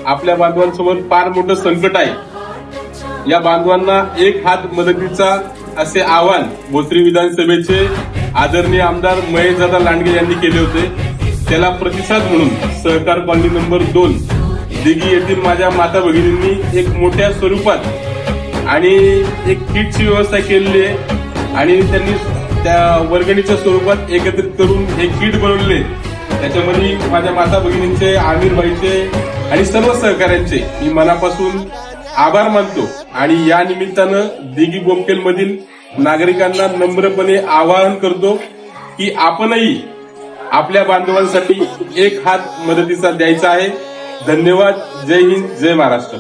आपल्या बांधवांसमोर फार मोठं संकट आहे। या बांधवांना एक हात मदतीचा असे आवाहन भोसरी विधानसभेचे आदरणीय आमदार महेशदादा लांडगे यांनी केले होते। त्याला प्रतिसाद म्हणून सहकार कॉलनी नंबर 2 दिघी येथील माझ्या माता भगिनींनी एक मोठ्या स्वरूपात आणि एक किटची व्यवस्था केलेली आहे आणि त्यांनी त्या वर्गणीच्या स्वरूपात एकत्रित करून हे किट बनवले। त्याच्यामध्ये माझ्या माता भगिनींचे, आमिरबाईचे आणि सर्व सहकाऱ्यांचे मी मनापासून आभार मानतो आणि या निमित्तानं दिघी बोमकेल मधील नागरिकांना नम्रपणे आवाहन करतो की आपणही आपल्या बांधवांसाठी एक हात मदतीचा द्यायचा आहे। धन्यवाद। जय हिंद, जय महाराष्ट्र।